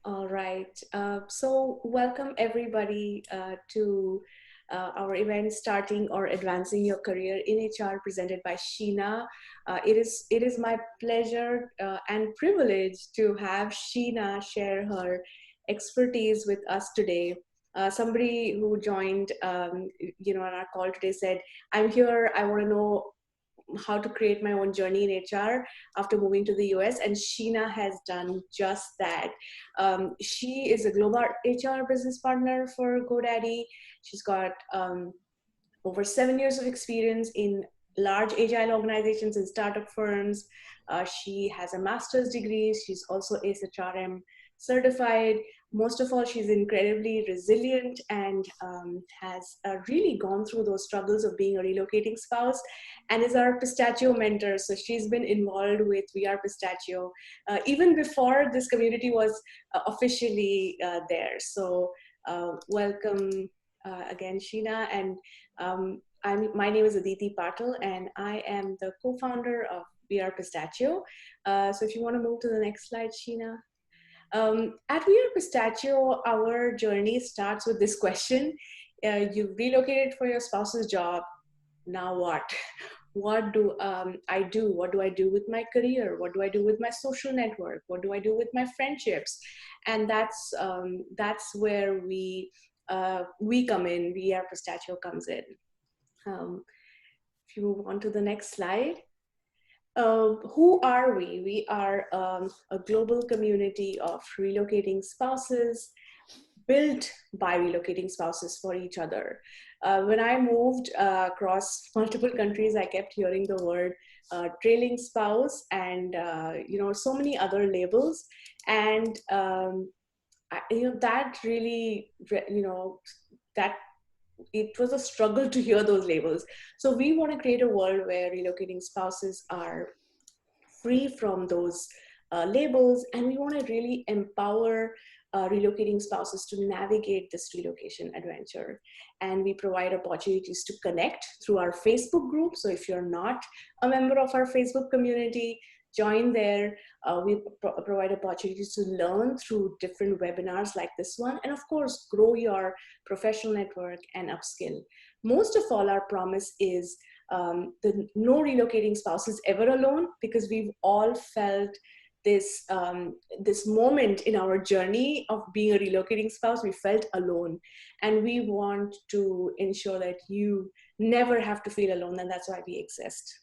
All right. So welcome everybody to our event, Starting or Advancing Your Career in HR, presented by Sheena. It is my pleasure and privilege to have Sheena share her expertise with us today. Somebody who joined, on our call today said, "I'm here. I want to know how to create my own journey in HR after moving to the US." And Sheena has done just that. She is a global HR business partner for GoDaddy. She's got over 7 years of experience in large agile organizations and startup firms. She has a master's degree. She's also SHRM certified. Most of all, she's incredibly resilient and has really gone through those struggles of being a relocating spouse, and is our Pistachio mentor. So she's been involved with We Are Pistachio even before this community was officially there. So welcome again, Sheena. And my name is Aditi Patil, and I am the co-founder of We Are Pistachio. So if you want to move to the next slide, Sheena. At We Are Pistachio, our journey starts with this question. You've relocated for your spouse's job. Now what? What do I do? What do I do with my career? What do I do with my social network? What do I do with my friendships? And that's where we come in. We Are Pistachio comes in. If you move on to the next slide. Who are we? We are a global community of relocating spouses, built by relocating spouses for each other. When I moved across multiple countries, I kept hearing the word trailing spouse and so many other labels, and that really that it was a struggle to hear those labels. So we want to create a world where relocating spouses are free from those labels, and we want to really empower relocating spouses to navigate this relocation adventure. And we provide opportunities to connect through our Facebook group. So if you're not a member of our Facebook community, join there. We provide opportunities to learn through different webinars like this one, and of course, grow your professional network and upskill. Most of all, our promise is the no relocating spouses ever alone, because we've all felt this moment in our journey of being a relocating spouse. We felt alone, and we want to ensure that you never have to feel alone, and that's why we exist.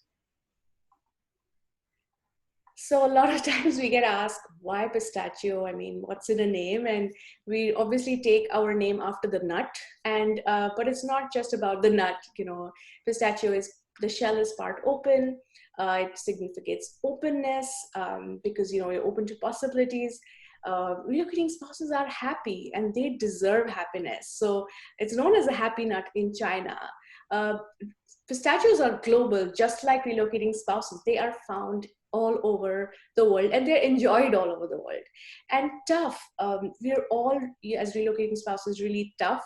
So a lot of times we get asked, why pistachio? I mean, what's in a name? And we obviously take our name after the nut, and but it's not just about the nut. Pistachio is, the shell is part open. It significates openness, because you're open to possibilities. Relocating spouses are happy, and they deserve happiness. So it's known as a happy nut in China. Uh, Pistachios are global, just like relocating spouses. They are found all over the world, and they're enjoyed all over the world. And tough, we're all, as relocating spouses, really tough.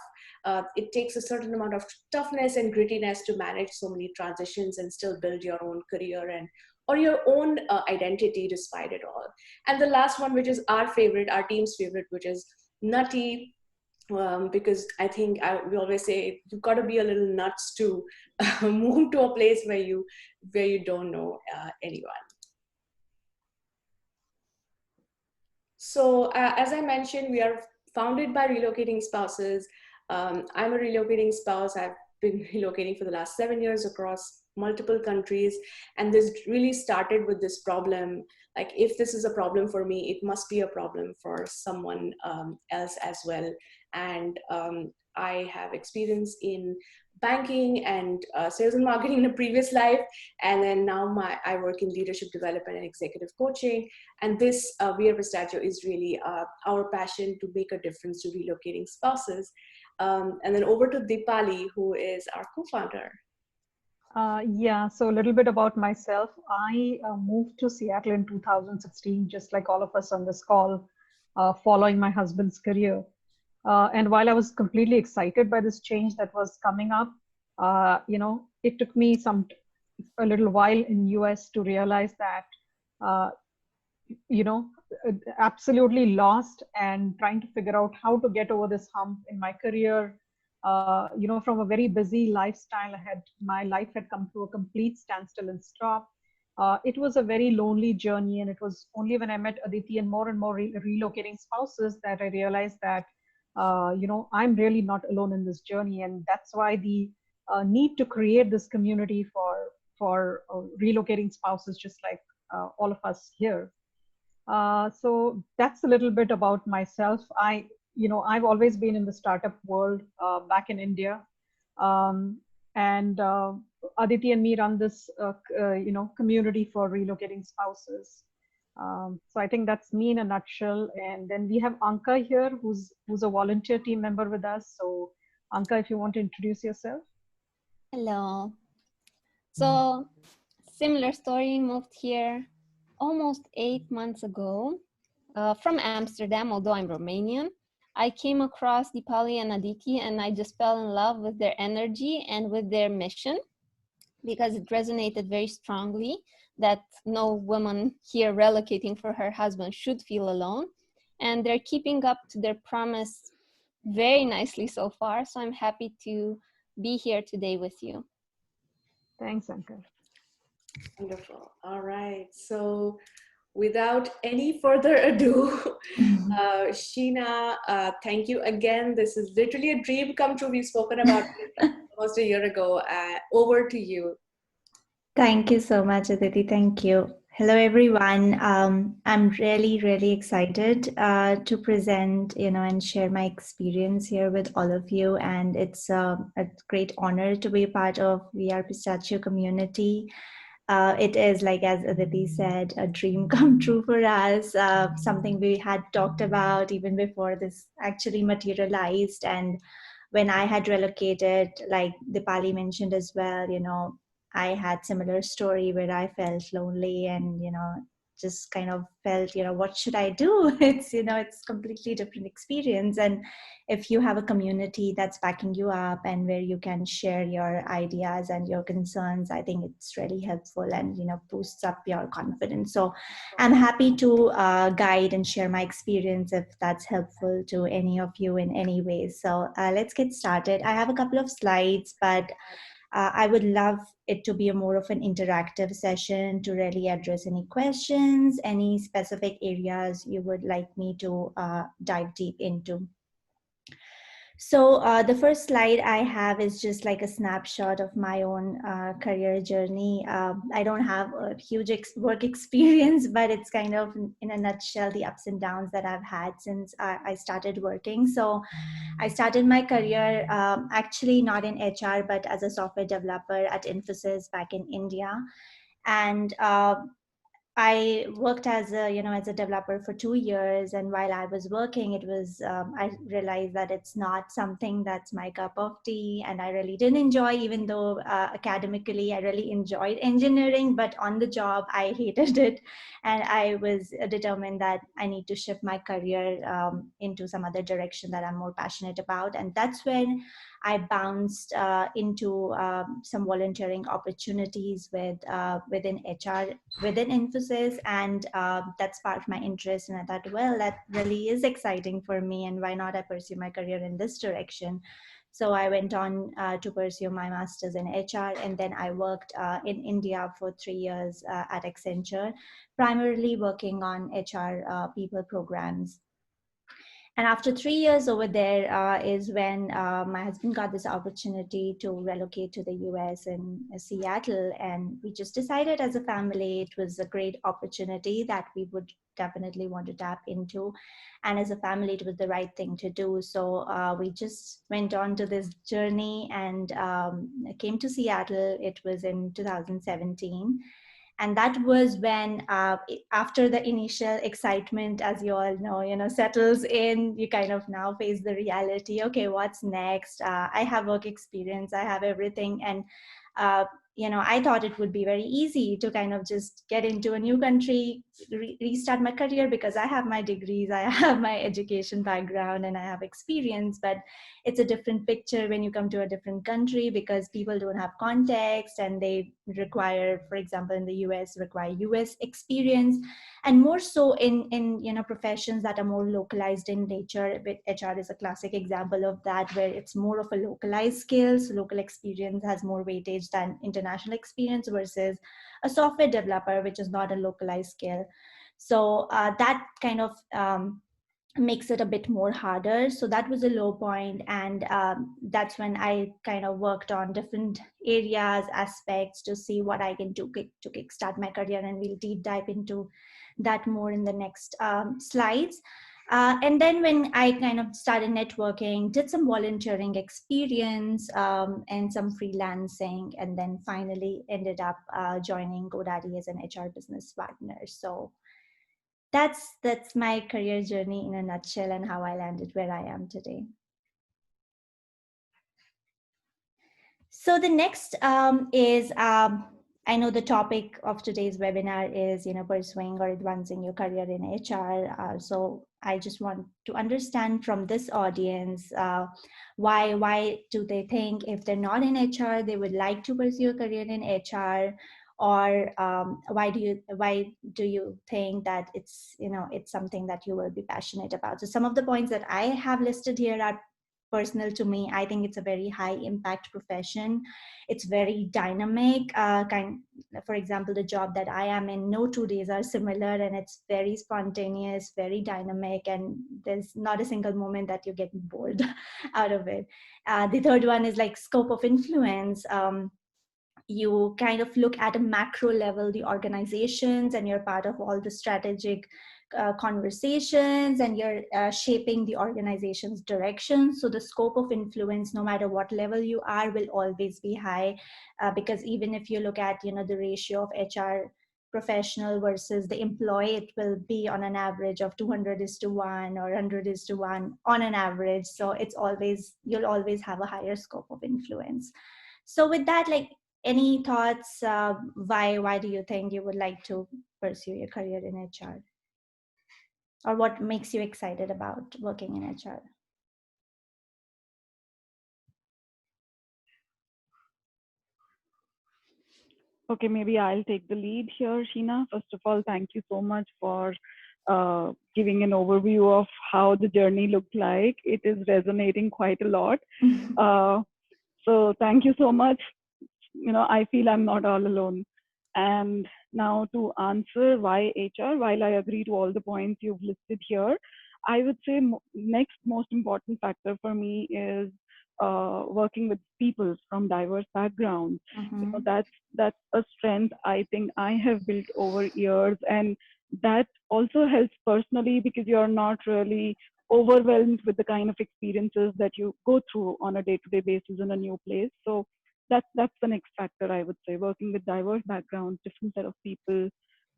It takes a certain amount of toughness and grittiness to manage so many transitions and still build your own career and or your own identity despite it all. And the last one, which is our favorite, our team's favorite, which is nutty, because I think we always say you've got to be a little nuts to move to a place where you don't know anyone. So as I mentioned, we are founded by relocating spouses. I'm a relocating spouse. I've been relocating for the last 7 years across multiple countries. And this really started with this problem. Like, if this is a problem for me, it must be a problem for someone else as well. And I have experience in banking and sales and marketing in a previous life. And then now I work in leadership development and executive coaching. And this We Are Pistachio is really our passion to make a difference to relocating spouses. And then over to Deepali, who is our co-founder. Yeah, so a little bit about myself. I moved to Seattle in 2016, just like all of us on this call, following my husband's career. And while I was completely excited by this change that was coming up, it took me a little while in US to realize that, you know, absolutely lost and trying to figure out how to get over this hump in my career. From a very busy lifestyle, my life had come to a complete standstill and stop. It was a very lonely journey, and it was only when I met Aditi and more relocating spouses that I realized that, I'm really not alone in this journey, and that's why the need to create this community for relocating spouses, just like all of us here. So that's a little bit about myself. I've always been in the startup world back in India, um, and Aditi and me run this, community for relocating spouses. So I think that's me in a nutshell. And then we have Anka here, who's a volunteer team member with us. So Anka, if you want to introduce yourself. Hello. So, similar story, moved here almost 8 months ago from Amsterdam, although I'm Romanian. I came across Deepali and Aditi, and I just fell in love with their energy and with their mission, because it resonated very strongly that no woman here relocating for her husband should feel alone. And they're keeping up to their promise very nicely so far. So I'm happy to be here today with you. Thanks, Anka. Wonderful. All right. So without any further ado, Sheena, thank you again. This is literally a dream come true. We've spoken about it almost a year ago. Over to you. Thank you so much, Aditi. Thank you. Hello, everyone. I'm really, really excited to present, and share my experience here with all of you. And it's a great honor to be a part of VR Pistachio community. It is, like as Aditi said, a dream come true for us, something we had talked about even before this actually materialized. And when I had relocated, like Dipali mentioned as well, I had similar story where I felt lonely and, just kind of felt, what should I do? It's completely different experience. And if you have a community that's backing you up and where you can share your ideas and your concerns, I think it's really helpful and, boosts up your confidence. So I'm happy to guide and share my experience if that's helpful to any of you in any way. So let's get started. I have a couple of slides, but I would love it to be a more of an interactive session to really address any questions, any specific areas you would like me to dive deep into. So the first slide I have is just like a snapshot of my own career journey. I don't have a huge work experience, but it's kind of in a nutshell the ups and downs that I've had since I started working. So I started my career actually not in HR, but as a software developer at Infosys back in India. And I worked as a developer for 2 years, and while I was working, it was I realized that it's not something that's my cup of tea, and I really didn't enjoy. Even though academically I really enjoyed engineering, but on the job I hated it, and I was determined that I need to shift my career into some other direction that I'm more passionate about, and that's when I bounced into some volunteering opportunities within HR within Infosys, and that sparked my interest. And I thought, well, that really is exciting for me, and why not I pursue my career in this direction? So I went on to pursue my master's in HR, and then I worked in India for 3 years at Accenture, primarily working on HR people programs. And after 3 years over there is when my husband got this opportunity to relocate to the US in Seattle. And we just decided as a family, it was a great opportunity that we would definitely want to tap into. And as a family, it was the right thing to do. So we just went on to this journey and came to Seattle. It was in 2017. And that was when after the initial excitement, as you all know, settles in, you kind of now face the reality. Okay, what's next? I have work experience, I have everything. And I thought it would be very easy to kind of just get into a new country, restart my career, because I have my degrees, I have my education background, and I have experience. But it's a different picture when you come to a different country, because people don't have context, and they require, for example, in the US, require US experience, and more so in professions that are more localized in nature. But HR is a classic example of that, where it's more of a localized skill. So local experience has more weightage than international experience, versus a software developer, which is not a localized skill. So that kind of makes it a bit more harder. So that was a low point, and that's when I kind of worked on different areas, aspects, to see what I can do to kickstart my career, and we'll deep dive into that more in the next slides. And then when I kind of started networking, did some volunteering experience, and some freelancing, and then finally ended up joining GoDaddy as an HR business partner. So that's my career journey in a nutshell, and how I landed where I am today. So the next is, I know the topic of today's webinar is, pursuing or advancing your career in HR. So I just want to understand from this audience, why do they think, if they're not in HR, they would like to pursue a career in HR? Or why do you think that it's something that you will be passionate about? So some of the points that I have listed here are personal to me. I think it's a very high impact profession. It's very dynamic. For example, the job that I am in, no 2 days are similar, and it's very spontaneous, very dynamic, and there's not a single moment that you get bored out of it. The third one is like scope of influence. You kind of look at a macro level, the organizations, and you're part of all the strategic conversations, and you're shaping the organization's direction. So the scope of influence, no matter what level you are, will always be high, because even if you look at the ratio of HR professional versus the employee, it will be on an average of 200:1 or 100:1 on an average. So you'll always have a higher scope of influence. So with that, like, any thoughts? Why do you think you would like to pursue your career in HR? Or what makes you excited about working in HR? Okay, maybe I'll take the lead here, Sheena. First of all, thank you so much for giving an overview of how the journey looked like. It is resonating quite a lot. So thank you so much. I feel I'm not all alone. And now to answer why HR, while I agree to all the points you've listed here, I would say next most important factor for me is working with people from diverse backgrounds. That's a strength I think I have built over years, and that also helps personally, because you're not really overwhelmed with the kind of experiences that you go through on a day-to-day basis in a new place. So that's the next factor, I would say. Working with diverse backgrounds, different set of people,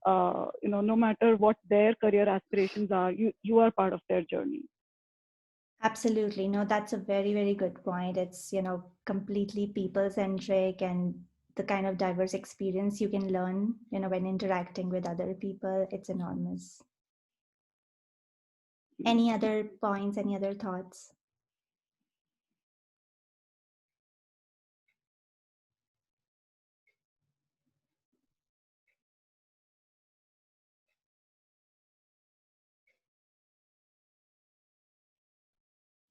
no matter what their career aspirations are, you are part of their journey. Absolutely. No, that's a very, very good point. It's, completely people-centric, and the kind of diverse experience you can learn, when interacting with other people, it's enormous. Any other points, any other thoughts?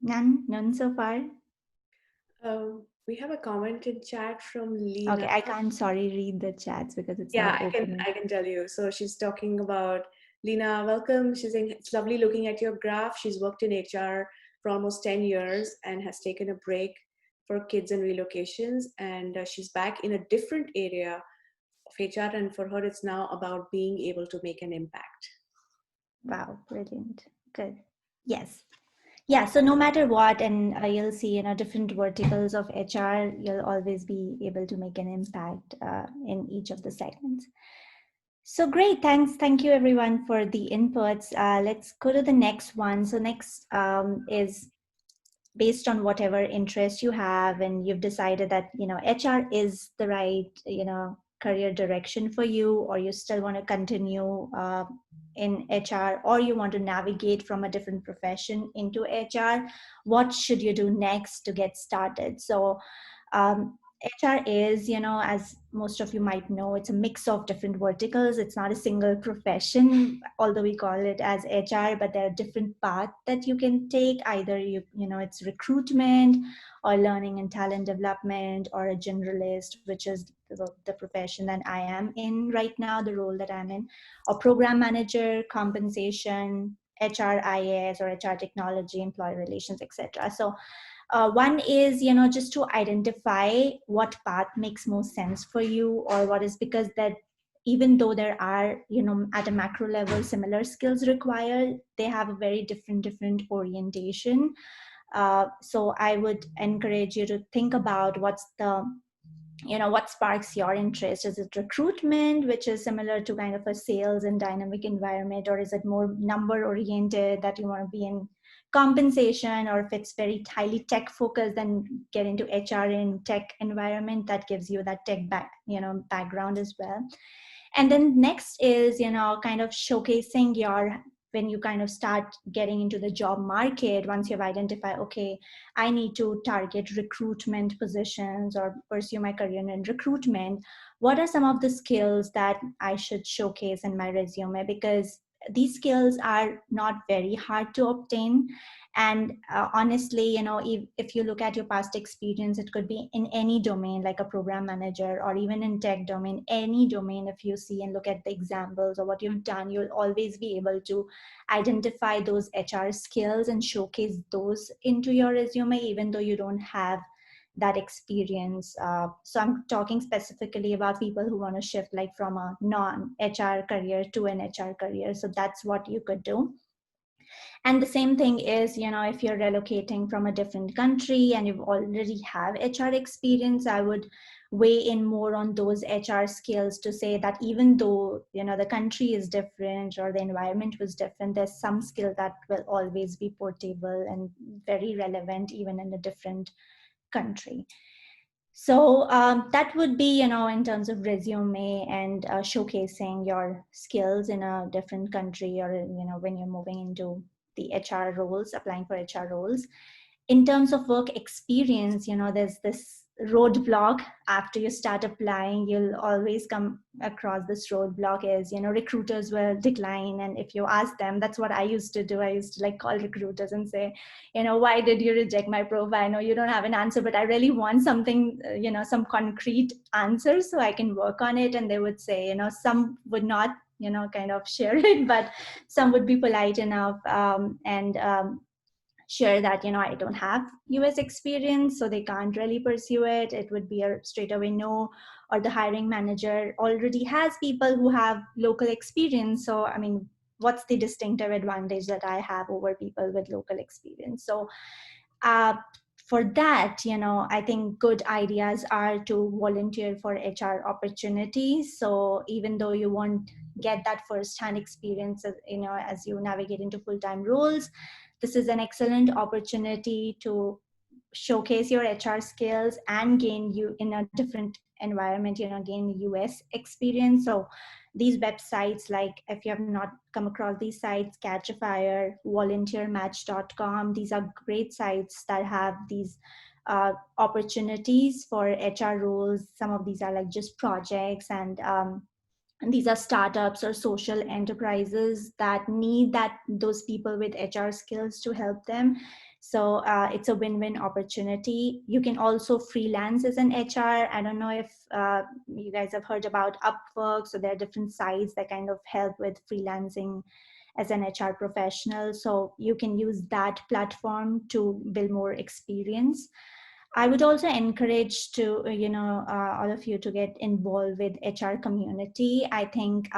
None so far? We have a comment in chat from Lena. Okay, I can't, read the chats because it's not opening. I can tell you. So she's talking about, Lena, welcome. She's saying it's lovely looking at your graph. She's worked in HR for almost 10 years and has taken a break for kids and relocations. And she's back in a different area of HR. And for her, it's now about being able to make an impact. Wow, brilliant. Good. Yes. Yeah, so no matter what, and you'll see, different verticals of HR, you'll always be able to make an impact in each of the segments. So great, thanks. Thank you everyone for the inputs. Let's go to the next one. So next is based on whatever interest you have, and you've decided that, HR is the right, career direction for you, or you still want to continue in HR, or you want to navigate from a different profession into HR, what should you do next to get started? So HR is, as most of you might know, it's a mix of different verticals. It's not a single profession, although we call it as HR, but there are different paths that you can take. Either it's recruitment, or learning and talent development, or a generalist, which is the profession that I am in right now, the role that I'm in, or program manager, compensation, HRIS, or HR technology, employee relations, etc. So one is, just to identify what path makes most sense for you, or what is, because that even though there are, at a macro level, similar skills required, they have a very different orientation. So I would encourage you to think about what sparks your interest. Is it recruitment, which is similar to kind of a sales and dynamic environment, or is it more number oriented that you want to be in compensation, or if it's very highly tech focused, then get into HR in tech environment that gives you that tech background as well. And then next is, kind of showcasing when you kind of start getting into the job market, once you've identified, okay, I need to target recruitment positions or pursue my career in recruitment, what are some of the skills that I should showcase in my resume? Because these skills are not very hard to obtain. And honestly, if you look at your past experience, it could be in any domain, like a program manager, or even in tech domain, any domain. If you see and look at the examples or what you've done, you'll always be able to identify those HR skills and showcase those into your resume, even though you don't have that experience. So I'm talking specifically about people who want to shift like from a non-HR career to an HR career. So that's what you could do. And the same thing is, if you're relocating from a different country and you've already have HR experience, I would weigh in more on those HR skills to say that even though, the country is different or the environment was different, there's some skill that will always be portable and very relevant even in a different country. So that would be, in terms of resume and showcasing your skills in a different country, or, when you're moving into the HR roles, applying for HR roles. In terms of work experience, there's this roadblock after you start applying. You'll always come across this roadblock is, recruiters will decline. And if you ask them, that's what I used to do. I used to like call recruiters and say, why did you reject my profile? I know you don't have an answer, but I really want something, some concrete answers so I can work on it. And they would say, some would not, kind of share it, but some would be polite enough and share that, I don't have US experience, so they can't really pursue it. It would be a straight away no. Or the hiring manager already has people who have local experience. So, I mean, what's the distinctive advantage that I have over people with local experience? So for that, I think good ideas are to volunteer for HR opportunities. So even though you won't get that first-hand experience, as you navigate into full-time roles, this is an excellent opportunity to showcase your HR skills and gain you in a different environment, gain US experience. So these websites, like if you have not come across these sites, Catch a Fire, volunteermatch.com, these are great sites that have these opportunities for HR roles. Some of these are like just projects, and these are startups or social enterprises that need those people with HR skills to help them. So it's a win-win opportunity. You can also freelance as an HR. I don't know if you guys have heard about Upwork. So there are different sites that kind of help with freelancing as an HR professional. So you can use that platform to build more experience. I would also encourage to, all of you to get involved with HR community. I think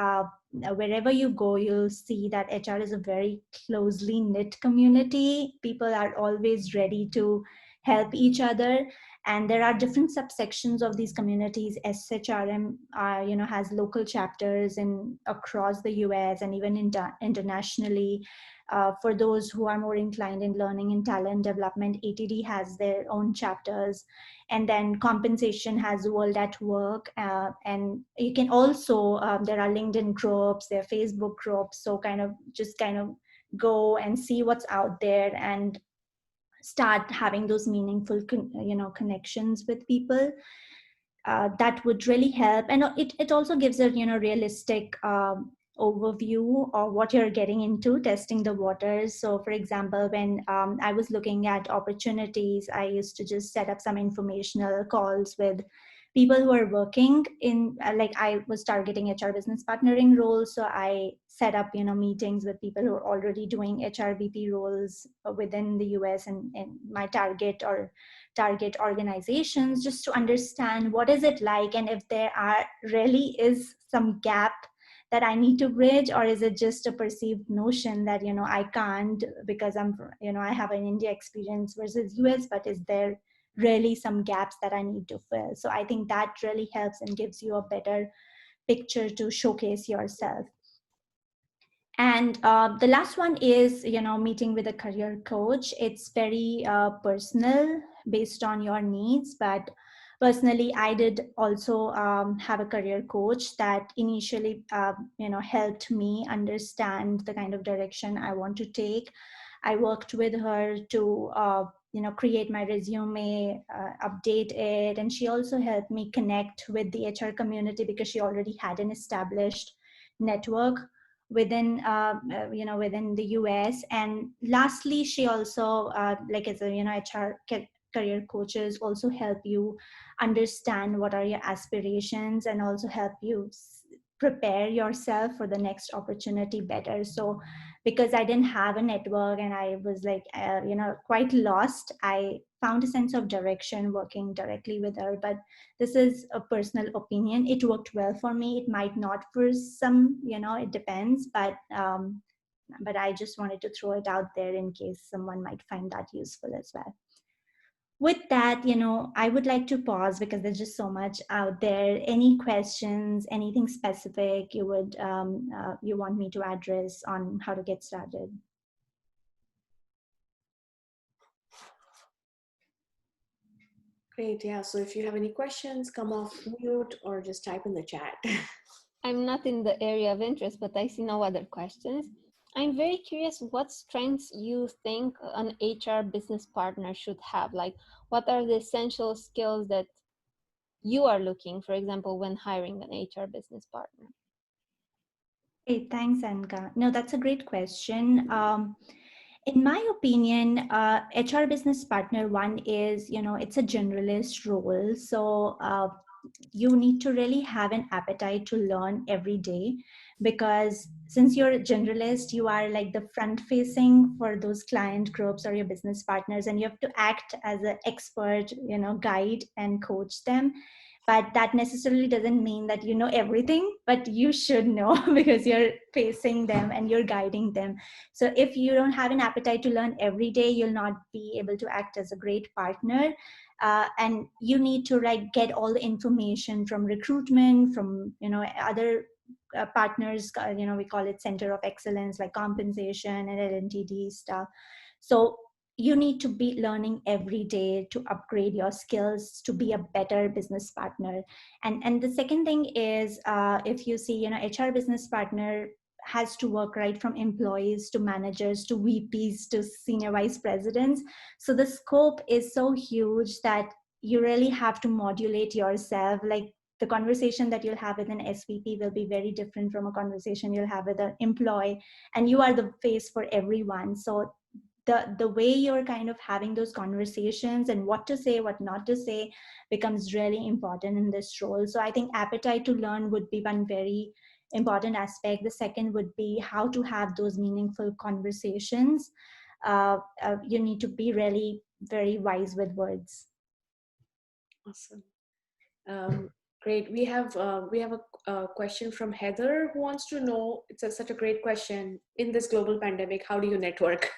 wherever you go, you'll see that HR is a very closely knit community. People are always ready to help each other. And there are different subsections of these communities. SHRM, has local chapters in across the US and even internationally. For those who are more inclined in learning and talent development, ATD has their own chapters. And then compensation has World at Work. And you can also, there are LinkedIn groups, there are Facebook groups. So kind of go and see what's out there and start having those meaningful connections with people. That would really help. And it also gives a realistic overview of what you're getting into, testing the waters. So for example, when I was looking at opportunities, I used to just set up some informational calls with people who are working in, like I was targeting HR business partnering roles. So I set up, meetings with people who are already doing HR VP roles within the US and my target organizations, just to understand what is it like, and if there really is some gap that I need to bridge, or is it just a perceived notion that I can't because I have an India experience versus US, but is there really some gaps that I need to fill? So I think that really helps and gives you a better picture to showcase yourself. And the last one is, meeting with a career coach. It's very personal based on your needs. But personally, I did also have a career coach that initially, helped me understand the kind of direction I want to take. I worked with her to, create my resume, update it. And she also helped me connect with the HR community because she already had an established network within within the US. And lastly, she also like as a HR career coaches also help you understand what are your aspirations and also help you prepare yourself for the next opportunity better. So because I didn't have a network and I was like quite lost, I found a sense of direction working directly with her. But this is a personal opinion. It worked well for me. It might not for some, it depends, but I just wanted to throw it out there in case someone might find that useful as well. With that, I would like to pause because there's just so much out there. Any questions, anything specific you would you want me to address on how to get started? Great. Yeah. So if you have any questions, come off mute or just type in the chat. I'm not in the area of interest, but I see no other questions. I'm very curious what strengths you think an HR business partner should have. Like, what are the essential skills that you are looking, for example, when hiring an HR business partner? Hey, thanks, Anka. No, that's a great question. In my opinion, HR business partner one is, it's a generalist role. So you need to really have an appetite to learn every day, because since you're a generalist, you are like the front facing for those client groups or your business partners, and you have to act as an expert, guide and coach them. But that necessarily doesn't mean that you know everything, but you should know because you're facing them and you're guiding them. So if you don't have an appetite to learn every day, you'll not be able to act as a great partner. And you need to get all the information from recruitment, from other partners. We call it center of excellence, like compensation and LNTD stuff. So you need to be learning every day to upgrade your skills to be a better business partner. And the second thing is, if you see, HR business partner has to work right from employees to managers to VPs to senior vice presidents. So the scope is so huge that you really have to modulate yourself. Like the conversation that you'll have with an SVP will be very different from a conversation you'll have with an employee, and you are the face for everyone. So the way you're kind of having those conversations and what to say, what not to say, becomes really important in this role. So I think appetite to learn would be one very important aspect. The second would be how to have those meaningful conversations. You need to be really very wise with words. Awesome. Great. We have a question from Heather who wants to know, it's such a great question. In this global pandemic, how do you network?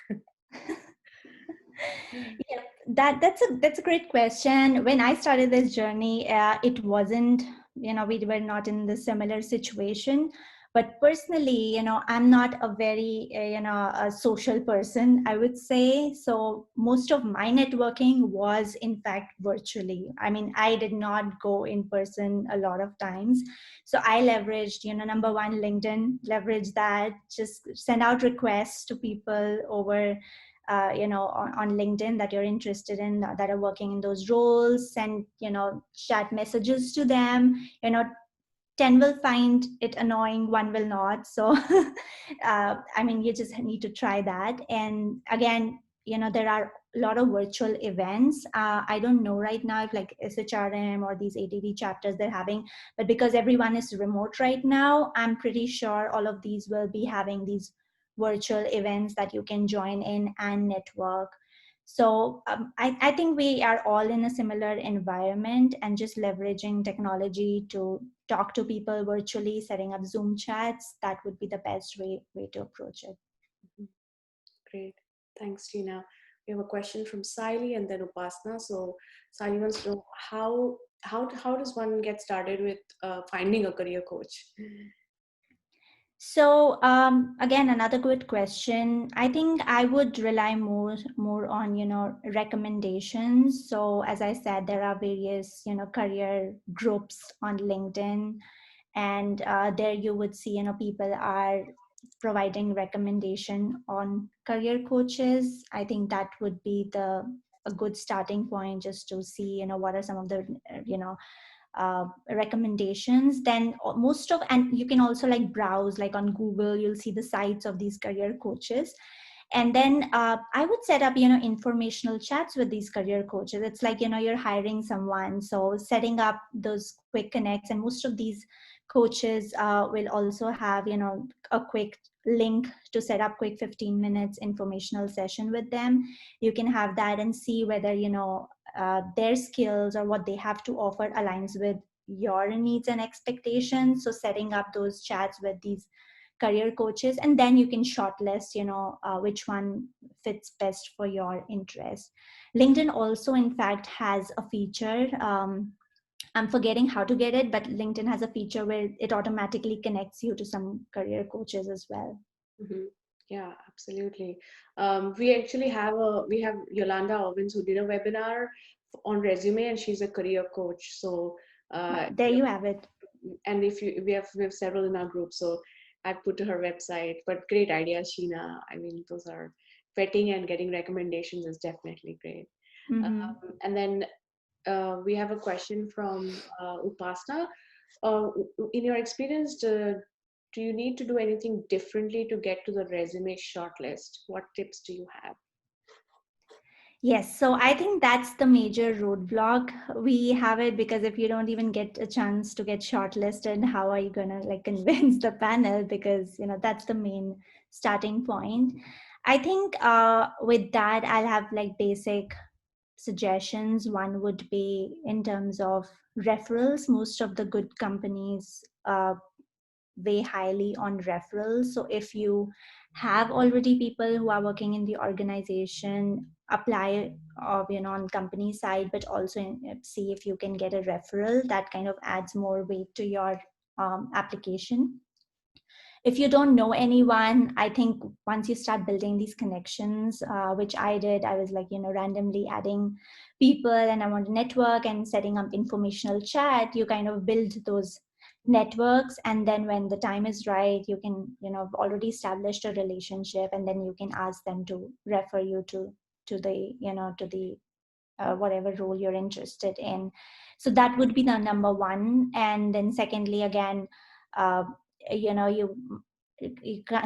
Yeah, That's a great question. When I started this journey, it wasn't, we were not in the similar situation. But personally, I'm not a very, a social person, I would say. So most of my networking was in fact virtually. I mean, I did not go in person a lot of times. So I leveraged, number one, LinkedIn, leverage that, just send out requests to people over on LinkedIn that you're interested in, that are working in those roles, send, chat messages to them. 10 will find it annoying, one will not. So, I mean, you just need to try that. And again, there are a lot of virtual events. I don't know right now if like SHRM or these ADD chapters they're having, but because everyone is remote right now, I'm pretty sure all of these will be having these virtual events that you can join in and network. So I think we are all in a similar environment, and just leveraging technology to talk to people virtually, setting up Zoom chats, that would be the best way to approach it. Great. Thanks, Sheena. We have a question from Siley and then Upasna. So Siley wants to know how does one get started with finding a career coach? So again, another good question. I think I would rely more on recommendations. So as I said, there are various career groups on LinkedIn, and there you would see people are providing recommendation on career coaches. I think that would be a good starting point, just to see what are some of the recommendations. Then most of, and you can also like browse, like on Google you'll see the sites of these career coaches. And then I would set up informational chats with these career coaches. It's like you're hiring someone, so setting up those quick connects. And most of these coaches will also have a quick link to set up quick 15 minutes informational session with them. You can have that and see whether their skills or what they have to offer aligns with your needs and expectations. So setting up those chats with these career coaches, and then you can shortlist which one fits best for your interest. LinkedIn also in fact has a feature, I'm forgetting how to get it, but LinkedIn has a feature where it automatically connects you to some career coaches as well. Mm-hmm. Yeah, absolutely. We actually have Yolanda Owens who did a webinar on resume, and she's a career coach. So there you have it. And if we have several in our group, so I've put to her website. But great idea, Sheena. I mean, those are vetting and getting recommendations is definitely great. Mm-hmm. And then we have a question from Upasna. In your experience, do you need to do anything differently to get to the resume shortlist? What tips do you have? Yes, so I think that's the major roadblock. We have it because if you don't even get a chance to get shortlisted, how are you gonna like convince the panel? Because that's the main starting point. I think with that, I'll have like basic suggestions. One would be in terms of referrals. Most of the good companies weigh highly on referrals. So if you have already people who are working in the organization, apply on company side, but also see if you can get a referral. That kind of adds more weight to your application. If you don't know anyone, I think once you start building these connections, which I did, I was like randomly adding people, and I want to network and setting up informational chat. You kind of build those networks, and then when the time is right, you can already established a relationship, and then you can ask them to refer you to the whatever role you're interested in. So that would be the number one. And then secondly, again, uh, you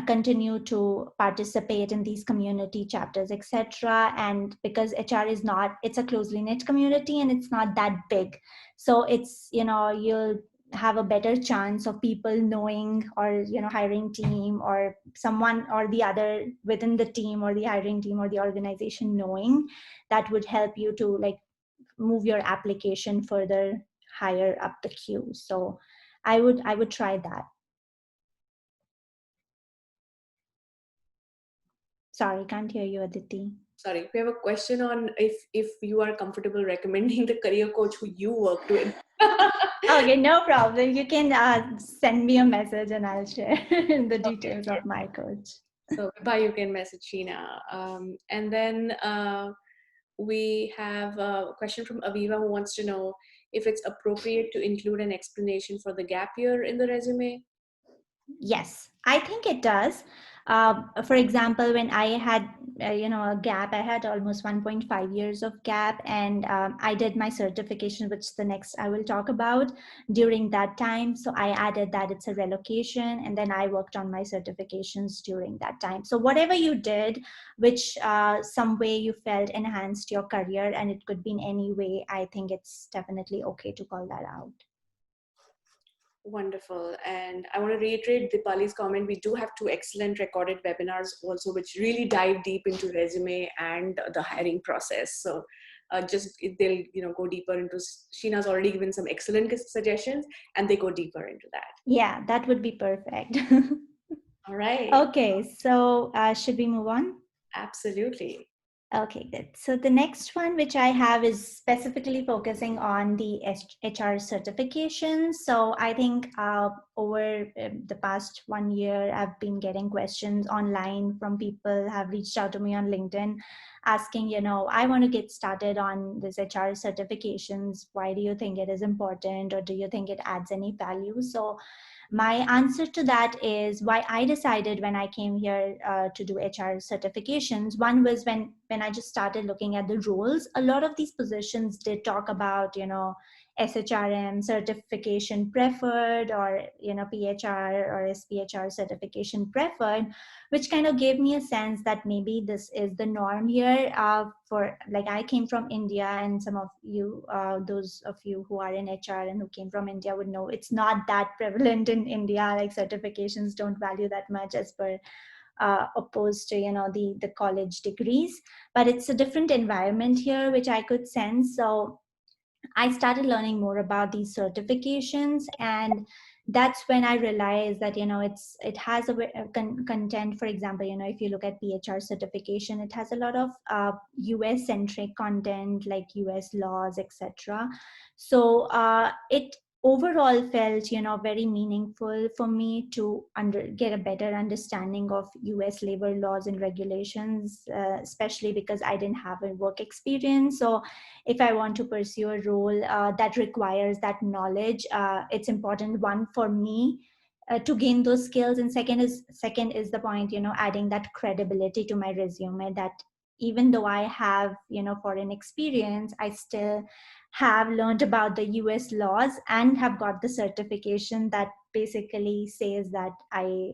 continue to participate in these community chapters, etc. And because HR is not, it's a closely knit community and it's not that big, so it's you'll have a better chance of people knowing, or hiring team or someone or the other within the team or the hiring team or the organization knowing. That would help you to like move your application further higher up the queue. So I would try that. Sorry, can't hear you, Aditi. sorry, we have a question on if you are comfortable recommending the career coach who you worked with. Okay, no problem. You can send me a message and I'll share the details of my coach. So Vibha, you can message Sheena. And then we have a question from Aviva who wants to know if it's appropriate to include an explanation for the gap year in the resume. Yes, I think it does. For example, when I had, a gap, I had almost 1.5 years of gap, and I did my certification, which the next I will talk about during that time. So I added that it's a relocation, and then I worked on my certifications during that time. So whatever you did, which some way you felt enhanced your career, and it could be in any way, I think it's definitely okay to call that out. Wonderful. And I want to reiterate Dipali's comment. We do have 2 excellent recorded webinars also, which really dive deep into resume and the hiring process. So they'll go deeper into, Sheena's already given some excellent suggestions and they go deeper into that. Yeah, that would be perfect. All right. Okay, so should we move on? Absolutely. Okay, good. So the next one, which I have, is specifically focusing on the HR certification. So I think over the past 1 year, I've been getting questions online from people have reached out to me on LinkedIn asking, I want to get started on this HR certifications. Why do you think it is important, or do you think it adds any value? So my answer to that is why I decided when I came here to do HR certifications. One was when I just started looking at the roles, a lot of these positions did talk about, SHRM certification preferred, or, PHR or SPHR certification preferred, which kind of gave me a sense that maybe this is the norm here for, like, I came from India, and some of you, those of you who are in HR and who came from India would know it's not that prevalent in India. Like, certifications don't value that much as per opposed to the college degrees, but it's a different environment here, which I could sense. So I started learning more about these certifications, and that's when I realized that it has a content. For example, if you look at PHR certification, it has a lot of US centric content, like US laws, etc. So it overall felt very meaningful for me to get a better understanding of US labor laws and regulations, especially because I didn't have a work experience. So if I want to pursue a role that requires that knowledge, it's important, one, for me to gain those skills, and second is the point, adding that credibility to my resume, that even though I have foreign experience, I still have learned about the US laws and have got the certification that basically says that I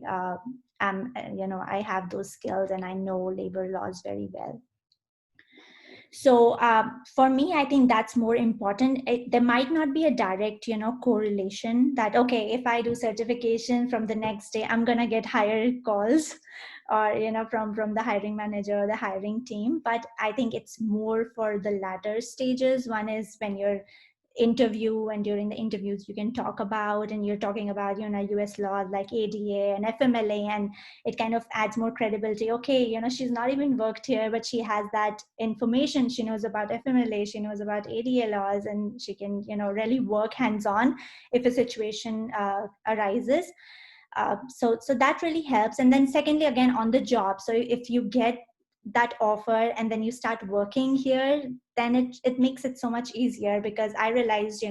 am I have those skills and I know labor laws very well. So for me, I think that's more important. There might not be a direct, correlation that, okay, if I do certification, from the next day, I'm going to get higher calls or, from the hiring manager or the hiring team. But I think it's more for the latter stages. One is when you're interview, and during the interviews you can talk about, and you're talking about US laws like ADA and FMLA, and it kind of adds more credibility. Okay, she's not even worked here, but she has that information. She knows about FMLA, she knows about ADA laws, and she can really work hands-on if a situation arises. So that really helps. And then secondly, again, on the job, so if you get that offer and then you start working here, then it makes it so much easier, because I realized,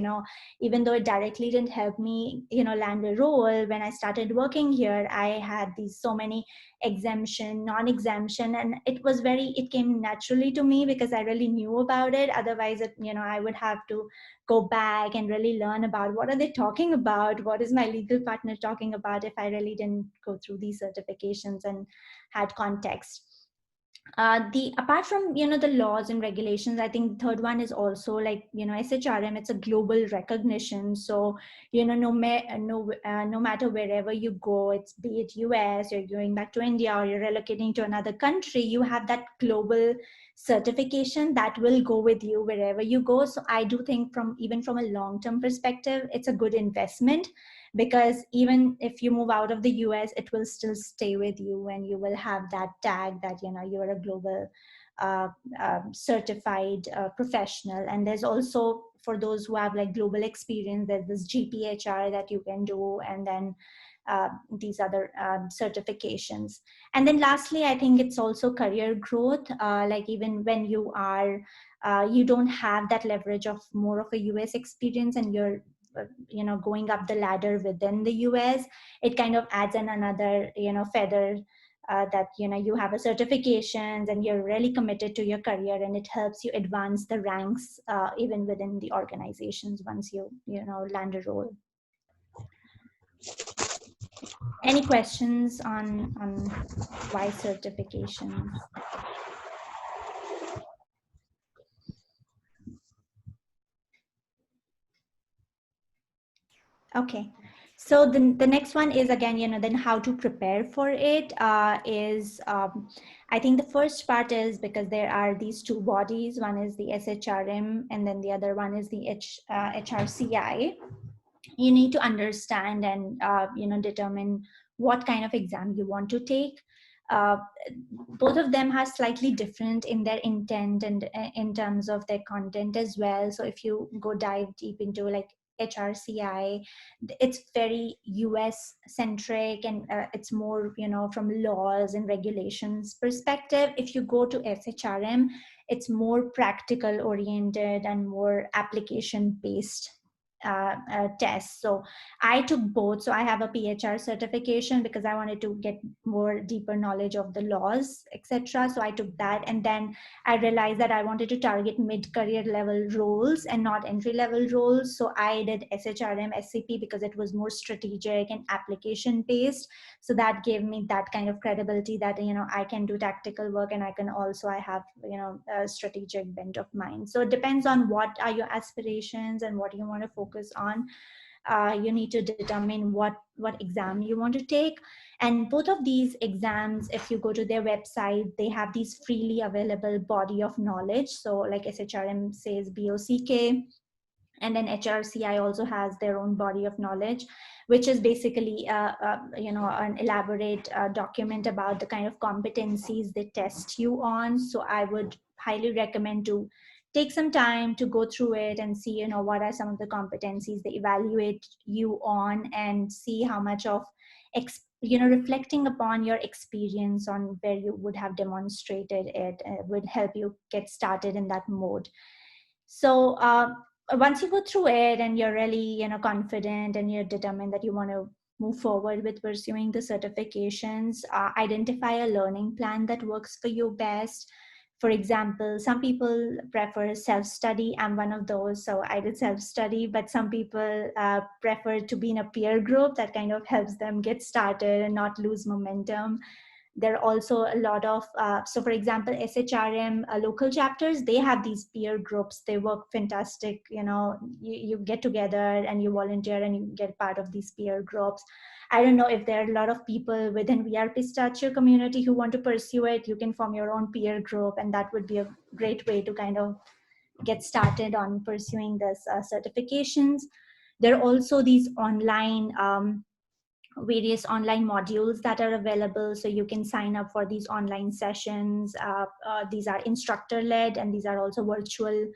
even though it directly didn't help me, land a role, when I started working here, I had these so many exemption, non-exemption, and it came naturally to me because I really knew about it. Otherwise, I would have to go back and really learn about what are they talking about, what is my legal partner talking about, if I really didn't go through these certifications and had context. Apart from the laws and regulations, I think the third one is also like SHRM. It's a global recognition. So no matter wherever you go, it's be it US, you're going back to India, or you're relocating to another country, you have that global certification that will go with you wherever you go. So I do think even from a long-term perspective, it's a good investment, because even if you move out of the US, it will still stay with you, and you will have that tag that you're a global certified professional. And there's also, for those who have like global experience, there's this GPHR that you can do, and then these other certifications. And then lastly, I think it's also career growth. Like even when you are, you don't have that leverage of more of a US experience, and you're going up the ladder within the US, it kind of adds in another feather, that you have a certifications and you're really committed to your career, and it helps you advance the ranks even within the organizations once you land a role. Any questions on why certifications? Okay, so the next one is, again, then how to prepare for it is, I think the first part is, because there are these two bodies, one is the SHRM and then the other one is the HRCI. You need to understand and determine what kind of exam you want to take. Both of them are slightly different in their intent and in terms of their content as well. So if you go dive deep into like HRCI, it's very US centric, and it's more from laws and regulations perspective. If you go to SHRM, it's more practical oriented and more application based tests. So I took both. So I have a PHR certification because I wanted to get more deeper knowledge of the laws, etc. So I took that, and then I realized that I wanted to target mid-career level roles and not entry-level roles. So I did SHRM SCP because it was more strategic and application-based. So that gave me that kind of credibility that I can do tactical work, and I have a strategic bent of mind. So it depends on what are your aspirations and what you want to focus on. You need to determine what exam you want to take. And both of these exams, if you go to their website, they have these freely available body of knowledge. So like SHRM says BOCK, and then HRCI also has their own body of knowledge, which is basically an elaborate document about the kind of competencies they test you on. So I would highly recommend to take some time to go through it and see what are some of the competencies they evaluate you on, and see how much of reflecting upon your experience on where you would have demonstrated it would help you get started in that mode. So once you go through it and you're really confident and you're determined that you want to move forward with pursuing the certifications, identify a learning plan that works for you best. For example, some people prefer self-study. I'm one of those, so I did self-study, but some people prefer to be in a peer group that kind of helps them get started and not lose momentum. There are also a lot of, so for example, SHRM local chapters, they have these peer groups. They work fantastic. You get together and you volunteer and you get part of these peer groups. I don't know if there are a lot of people within VR Pistachio community who want to pursue it. You can form your own peer group, and that would be a great way to kind of get started on pursuing this certifications. There are also these online various online modules that are available, so you can sign up for these online sessions. These are instructor led, and these are also virtual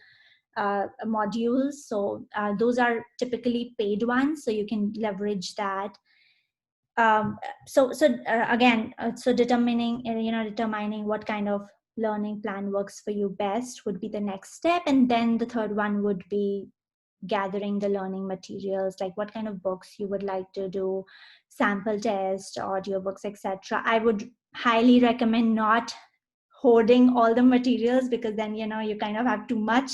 modules. So those are typically paid ones, so you can leverage that. So determining what kind of learning plan works for you best would be the next step. And then the third one would be gathering the learning materials, like what kind of books you would like to do, sample test, audiobooks, etc. I would highly recommend not hoarding all the materials, because then you kind of have too much.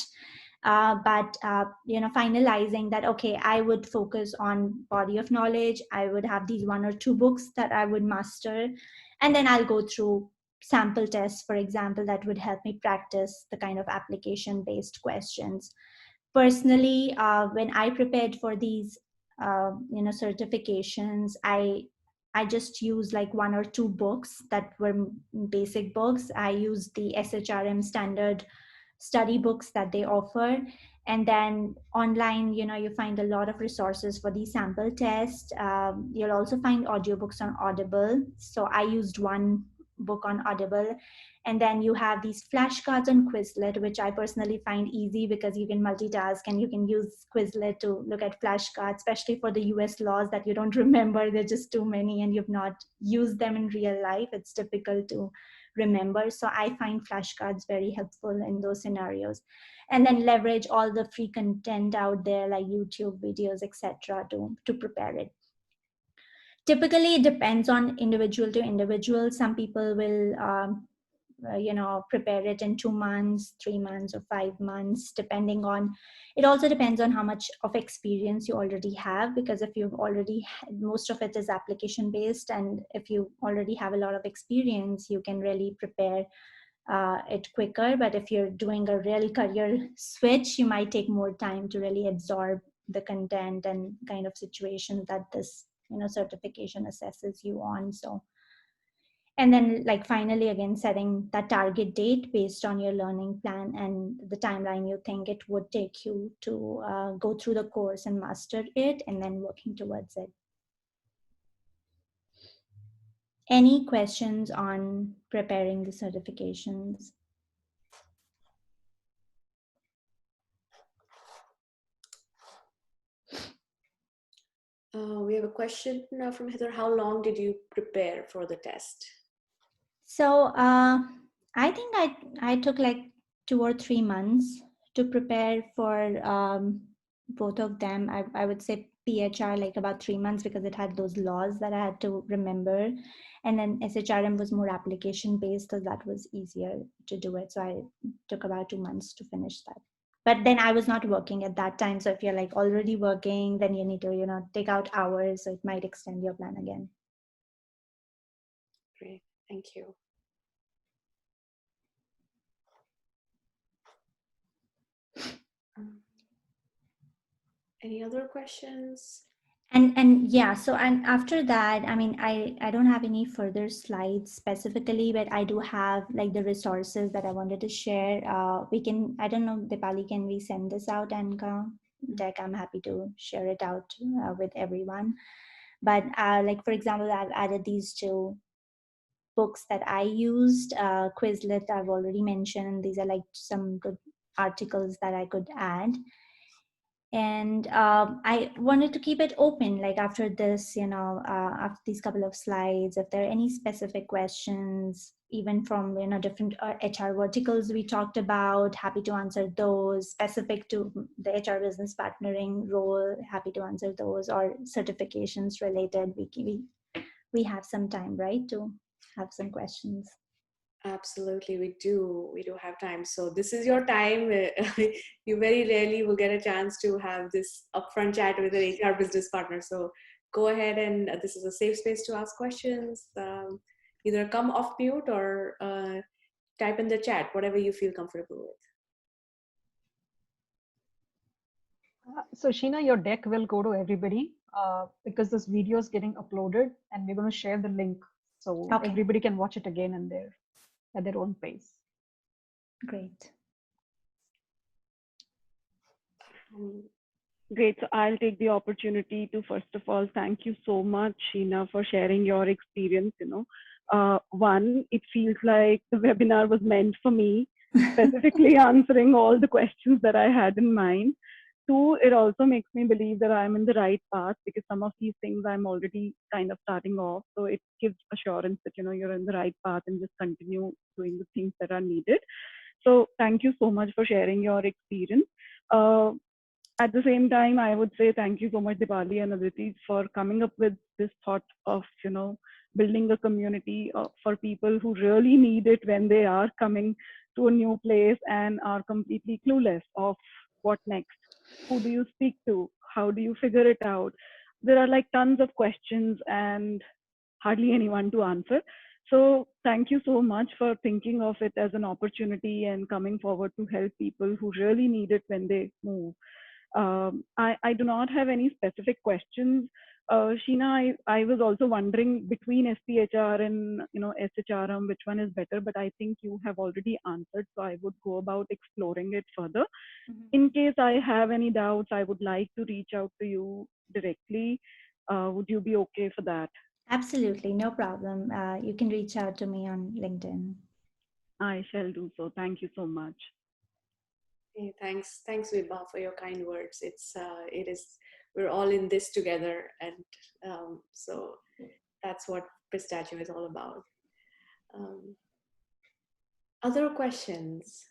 But finalizing that, okay, I would focus on body of knowledge. I would have these 1 or 2 books that I would master, and then I'll go through sample tests, for example, that would help me practice the kind of application based questions. Personally, when I prepared for these certifications, I just used like 1 or 2 books that were basic books. I used the SHRM standard study books that they offer, and then online you find a lot of resources for these sample tests. You'll also find audiobooks on Audible. So I used one book on Audible. And then you have these flashcards on Quizlet, which I personally find easy because you can multitask and you can use Quizlet to look at flashcards, especially for the US laws that you don't remember. They're just too many and you've not used them in real life. It's difficult to remember. So I find flashcards very helpful in those scenarios. And then leverage all the free content out there like YouTube videos, etc., to prepare it. Typically, it depends on individual to individual. Some people will prepare it in 2 months, 3 months, or 5 months, depending on, it also depends on how much of experience you already have, because if you've already, most of it is application based, and if you already have a lot of experience, you can really prepare it quicker. But if you're doing a real career switch, you might take more time to really absorb the content and kind of situations that this certification assesses you on. So, and then like finally, again, setting that target date based on your learning plan and the timeline you think it would take you to go through the course and master it, and then working towards it. Any questions on preparing the certifications? We have a question from Heather. How long did you prepare for the test? So I think I took like 2 or 3 months to prepare for both of them. I would say PHR like about 3 months because it had those laws that I had to remember. And then SHRM was more application based, so that was easier to do it. So I took about 2 months to finish that. But then I was not working at that time. So if you're like already working, then you need to, take out hours. So it might extend your plan again. Great, thank you. Any other questions? And yeah, so and after that, I mean, I don't have any further slides specifically, but I do have like the resources that I wanted to share. We can, I don't know, Dipali, can we send this out? And Deck, I'm happy to share it out with everyone. But like, for example, I've added these two books that I used. Quizlet, I've already mentioned. These are like some good articles that I could add. And I wanted to keep it open, like after this, after these couple of slides, if there are any specific questions, even from different HR verticals we talked about, happy to answer those. Specific to the HR business partnering role, happy to answer those, or certifications related. We have some time, right, to have some questions. Absolutely, we do have time. So this is your time. You very rarely will get a chance to have this upfront chat with an HR business partner. So go ahead, and this is a safe space to ask questions. Either come off mute or type in the chat, whatever you feel comfortable with. So Sheena, your deck will go to everybody because this video is getting uploaded, and we're going to share the link so everybody can watch it again and at their own pace. Great. Great. So I'll take the opportunity to, first of all, thank you so much, Sheena, for sharing your experience. One, it feels like the webinar was meant for me, specifically answering all the questions that I had in mind. Two, it also makes me believe that I'm in the right path because some of these things I'm already kind of starting off. So it gives assurance that, you're in the right path and just continue doing the things that are needed. So thank you so much for sharing your experience. At the same time, I would say thank you so much, Dipali and Aditi, for coming up with this thought of, building a community for people who really need it when they are coming to a new place and are completely clueless of what next. Who do you speak to? How do you figure it out? There are like tons of questions and hardly anyone to answer. So thank you so much for thinking of it as an opportunity and coming forward to help people who really need it when they move. I do not have any specific questions. Sheena, I was also wondering between SPHR and SHRM, which one is better, but I think you have already answered, so I would go about exploring it further. In case I have any doubts, I would like to reach out to you directly. Would you be okay for that? Absolutely, no problem. You can reach out to me on LinkedIn. I shall do so. Thank you so much. Hey, thanks, Vibha, for your kind words. It is, we're all in this together, and so that's what Pistachio is all about. Other questions?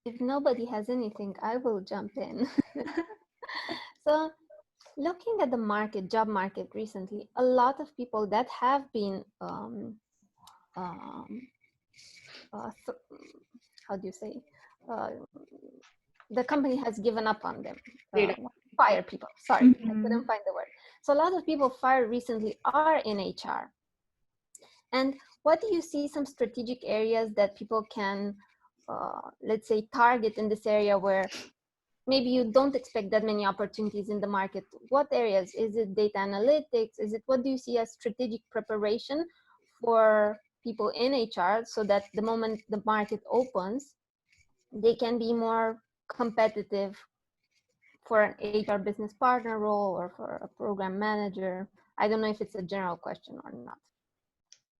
If nobody has anything, I will jump in. So, looking at the market, job market recently, a lot of people that have been, how do you say, uh, the company has given up on them. Fire people. Sorry, I couldn't find the word. So a lot of people fired recently are in HR. And what do you see some strategic areas that people can, let's say, target in this area where maybe you don't expect that many opportunities in the market? What areas? Is it data analytics? Is it, what do you see as strategic preparation for people in HR so that the moment the market opens, they can be more competitive for an HR business partner role or for a program manager? I don't know if it's a general question or not.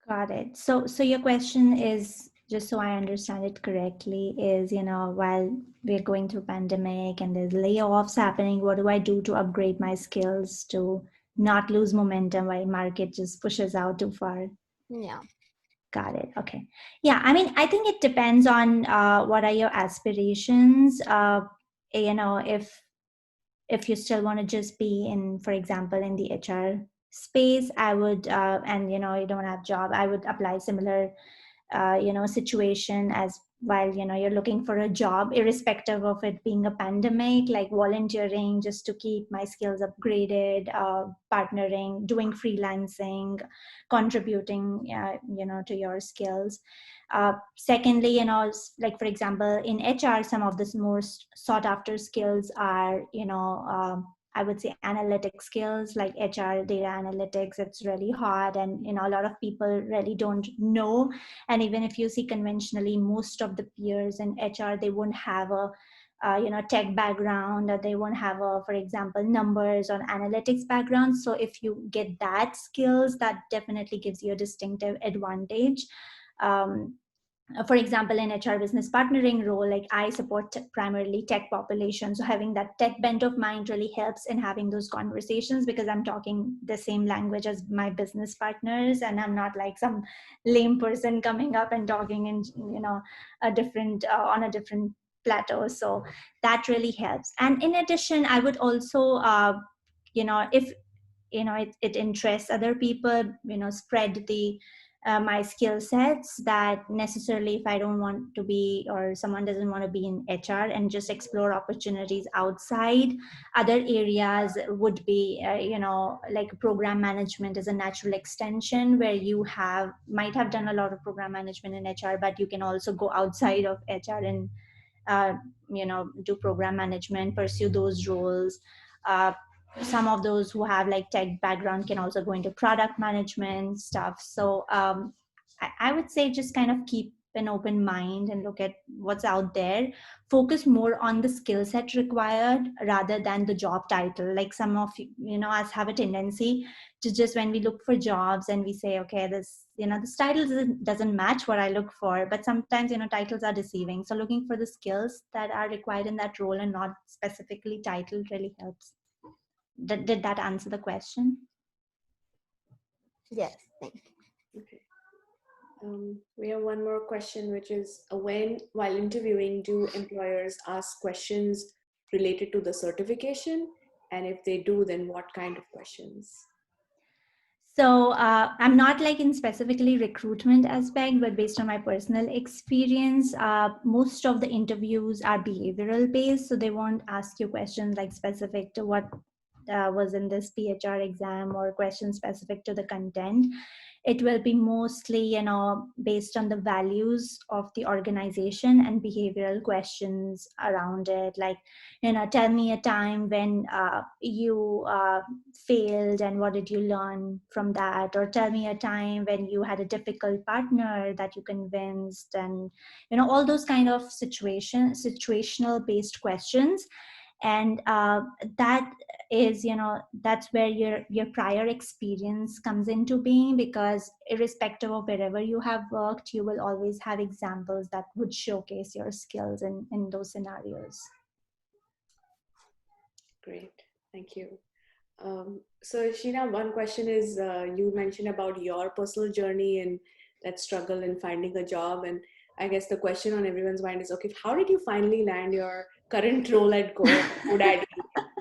Got it. So your question is, just so I understand it correctly, is, while we're going through pandemic and there's layoffs happening, what do I do to upgrade my skills to not lose momentum while market just pushes out too far? Yeah. Got it. Okay. Yeah. I mean, I think it depends on what are your aspirations. If you still want to just be in, for example, in the HR space, I would, and you don't have job, I would apply similar situation as while you're looking for a job, irrespective of it being a pandemic, like volunteering just to keep my skills upgraded, partnering, doing freelancing, contributing to your skills. Secondly, like for example in HR, some of the most sought after skills are I would say analytic skills like HR data analytics. It's really hard, and a lot of people really don't know. And even if you see conventionally, most of the peers in HR, they won't have a tech background, or they won't have a, for example, numbers or analytics background. So if you get that skills, that definitely gives you a distinctive advantage. For example, in HR business partnering role, like I support primarily tech population. So having that tech bent of mind really helps in having those conversations, because I'm talking the same language as my business partners, and I'm not like some lame person coming up and talking in, a different, on a different plateau. So that really helps. And in addition, I would also, if, it interests other people, spread the, my skill sets, that necessarily if I don't want to be, or someone doesn't want to be in HR, and just explore opportunities outside, other areas would be like program management is a natural extension, where you might have done a lot of program management in HR, but you can also go outside of HR and do program management, pursue those roles. Some of those who have like tech background can also go into product management stuff. So I would say just kind of keep an open mind and look at what's out there. Focus more on the skill set required rather than the job title. Like some of us have a tendency to just, when we look for jobs and we say, okay, this title doesn't match what I look for. But sometimes titles are deceiving. So looking for the skills that are required in that role and not specifically title really helps. Did that answer the question? Yes, thank you. Okay. We have one more question, which is, while interviewing, do employers ask questions related to the certification? And if they do, then what kind of questions? So I'm not like in specifically recruitment aspect, but based on my personal experience, most of the interviews are behavioral based. So they won't ask you questions like specific to what was in this PHR exam, or questions specific to the content. It will be mostly, based on the values of the organization and behavioral questions around it. Like, tell me a time when you failed and what did you learn from that, or tell me a time when you had a difficult partner that you convinced, and all those kind of situational based questions. And that is, that's where your prior experience comes into being, because irrespective of wherever you have worked, you will always have examples that would showcase your skills in those scenarios. Great, thank you. So Sheena, one question is, you mentioned about your personal journey and that struggle in finding a job. And I guess the question on everyone's mind is, okay, how did you finally land your current role at GoDaddy?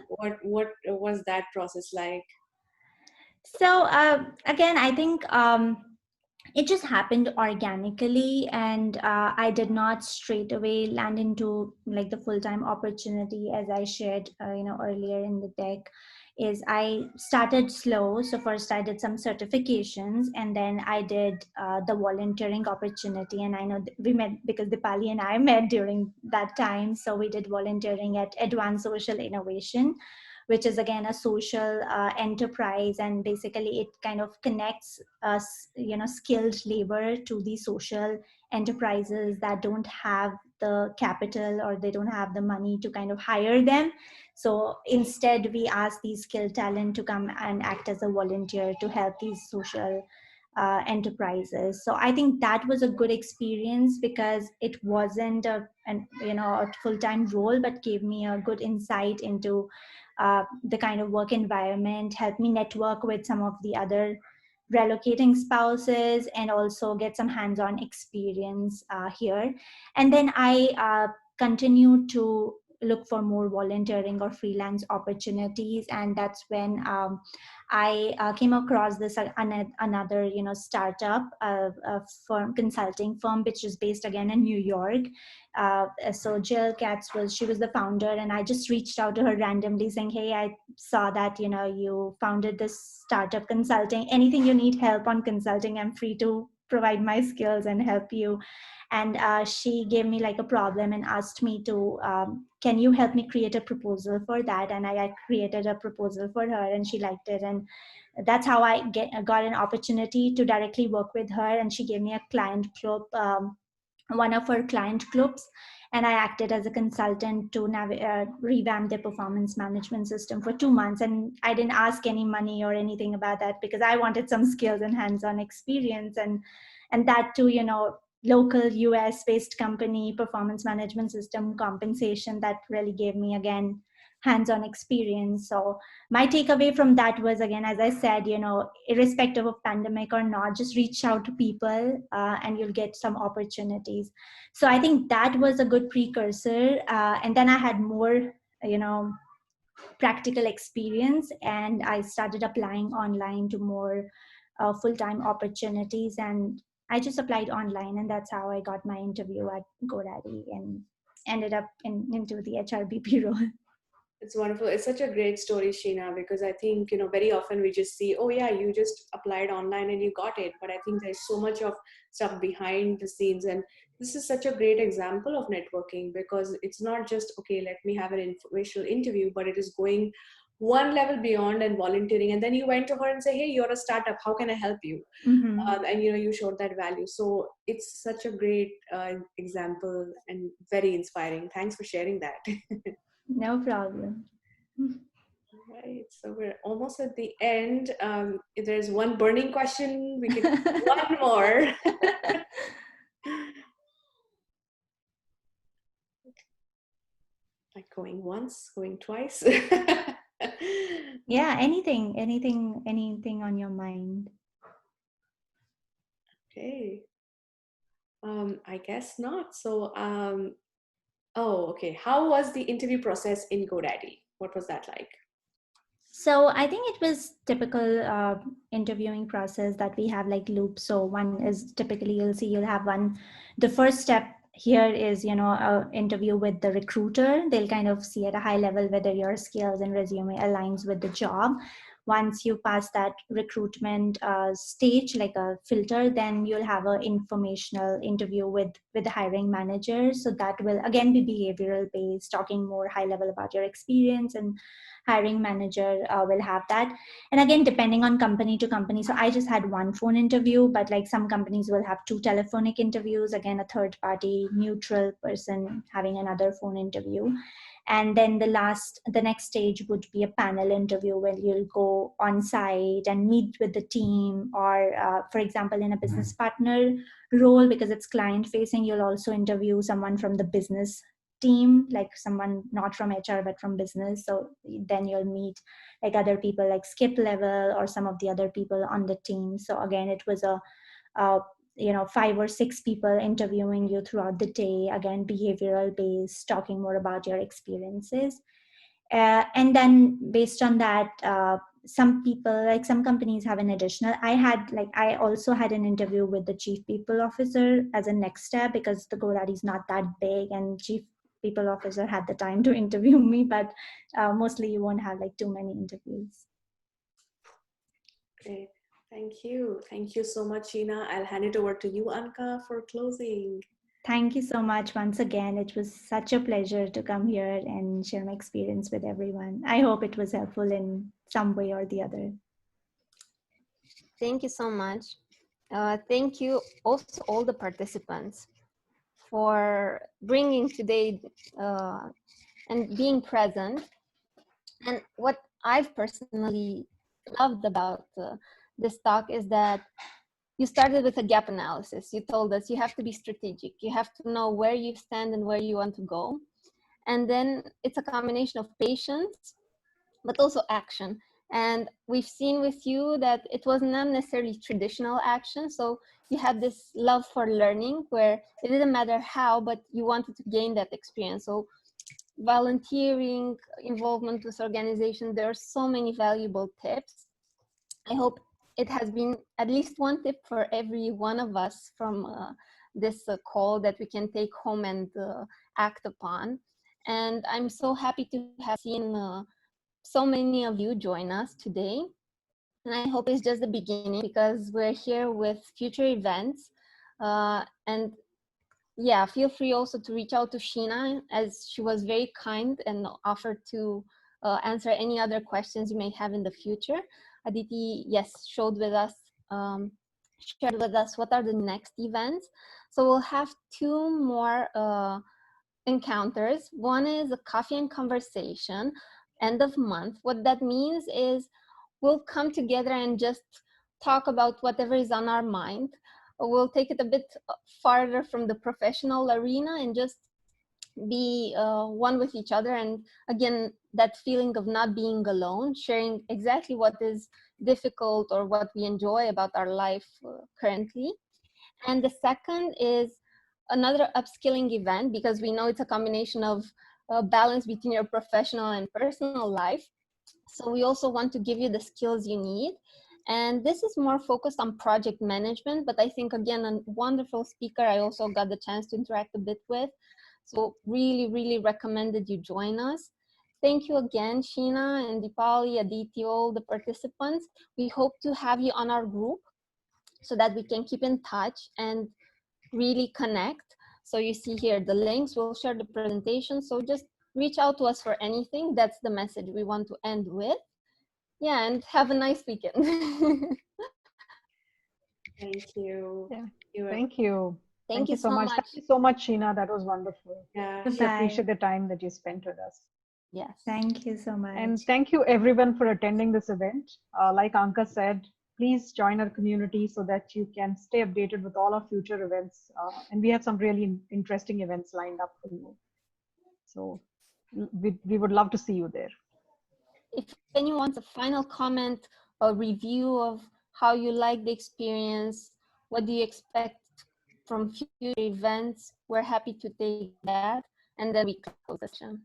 What was that process like? So again, I think it just happened organically, and I did not straight away land into like the full-time opportunity, as I shared earlier in the deck. Is I started slow. So first I did some certifications, and then I did the volunteering opportunity. And I know we met because Dipali and I met during that time, so we did volunteering at Advanced Social Innovation, which is again a social enterprise, and basically it kind of connects us, skilled labor to the social enterprises that don't have the capital, or they don't have the money to kind of hire them. So instead we ask these skilled talent to come and act as a volunteer to help these social enterprises. So I think that was a good experience, because it wasn't a full-time role, but gave me a good insight into the kind of work environment, helped me network with some of the other relocating spouses, and also get some hands-on experience here. And then I continued to look for more volunteering or freelance opportunities, and that's when I came across this another startup, a firm, consulting firm, which is based again in New York. So Jill Katz she was the founder, and I just reached out to her randomly saying, hey, I saw that you founded this startup consulting. Anything you need help on consulting, I'm free to provide my skills and help you. And she gave me like a problem and asked me to can you help me create a proposal for that? And I created a proposal for her, and she liked it. And that's how I got an opportunity to directly work with her. And she gave me a client club, one of her client clubs, and I acted as a consultant to revamp their performance management system for 2 months. And I didn't ask any money or anything about that, because I wanted some skills and hands-on experience. And that too, local US based company, performance management system, compensation, that really gave me again hands-on experience. So my takeaway from that was, again, as I said, irrespective of pandemic or not, just reach out to people and you'll get some opportunities. So I think that was a good precursor. And then I had more, practical experience, and I started applying online to more full-time opportunities. And I just applied online, and that's how I got my interview at GoDaddy and ended up into the HRBP role. It's wonderful. It's such a great story, Sheena, because I think, very often we just see, oh yeah, you just applied online and you got it. But I think there's so much of stuff behind the scenes. And this is such a great example of networking, because it's not just, okay, let me have an informational interview, but it is going one level beyond and volunteering. And then you went to her and say, hey, you're a startup. How can I help you? Mm-hmm. And, you showed that value. So it's such a great example and very inspiring. Thanks for sharing that. No problem. Right, so we're almost at the end. If there's one burning question, we can one more. Like going once, going twice. Yeah, anything on your mind. Okay. I guess not. So, oh, okay. How was the interview process in GoDaddy? What was that like? So I think it was typical interviewing process that we have, like loops. So one is typically you'll have one. The first step here is a interview with the recruiter. They'll kind of see at a high level whether your skills and resume aligns with the job. Once you pass that recruitment stage, like a filter, then you'll have an informational interview with the hiring manager. So that will again be behavioral based, talking more high level about your experience, and hiring manager will have that. And again, depending on company to company, so I just had one phone interview, but like some companies will have 2 telephonic interviews, again a third party neutral person having another phone interview. And then the next stage would be a panel interview where you'll go on site and meet with the team, or for example, in a business partner role, because it's client facing, you'll also interview someone from the business team, like someone not from HR but from business. So then you'll meet like other people like skip level or some of the other people on the team. So again, it was a 5 or 6 people interviewing you throughout the day, again behavioral based, talking more about your experiences. And then based on that, some people, like some companies have an additional, I also had an interview with the chief people officer as a next step, because the GoDaddy is not that big and chief people officer had the time to interview me, but mostly you won't have like too many interviews. Great. Thank you. Thank you so much, Sheena. I'll hand it over to you, Anka, for closing. Thank you so much once again. It was such a pleasure to come here and share my experience with everyone. I hope it was helpful in some way or the other. Thank you so much. Thank you also all the participants for bringing today and being present. And what I've personally loved about this talk is that you started with a gap analysis. You told us you have to be strategic. You have to know where you stand and where you want to go. And then it's a combination of patience, but also action. And we've seen with you that it was not necessarily traditional action. So you had this love for learning where it didn't matter how, but you wanted to gain that experience. So volunteering, involvement with organization, there are so many valuable tips. I hope it has been at least one tip for every one of us from this call that we can take home and act upon. And I'm so happy to have seen so many of you join us today. And I hope it's just the beginning, because we're here with future events. And yeah, feel free also to reach out to Sheena, as she was very kind and offered to answer any other questions you may have in the future. Aditi, yes, shared with us what are the next events. So we'll have 2 more encounters. One is a coffee and conversation, end of month. What that means is we'll come together and just talk about whatever is on our mind. We'll take it a bit farther from the professional arena and just be one with each other. And again, that feeling of not being alone, sharing exactly what is difficult or what we enjoy about our life currently. And the second is another upskilling event, because we know it's a combination of balance between your professional and personal life. So we also want to give you the skills you need. And this is more focused on project management, but I think, again, a wonderful speaker I also got the chance to interact a bit with. So really, really recommended you join us. Thank you again, Sheena and Dipali, Aditi, all the participants. We hope to have you on our group so that we can keep in touch and really connect. So you see here the links, we'll share the presentation. So just reach out to us for anything. That's the message we want to end with. Yeah, and have a nice weekend. Thank you. Yeah. Thank you. Thank you so much. Thank you so much, Sheena. That was wonderful. Yeah. We appreciate the time that you spent with us. Yes. Thank you so much. And thank you everyone for attending this event. Like Anka said, please join our community so that you can stay updated with all our future events. And we have some really interesting events lined up for you. So we would love to see you there. If anyone wants a final comment or review of how you like the experience, what do you expect from future events, we're happy to take that. And then we close the session.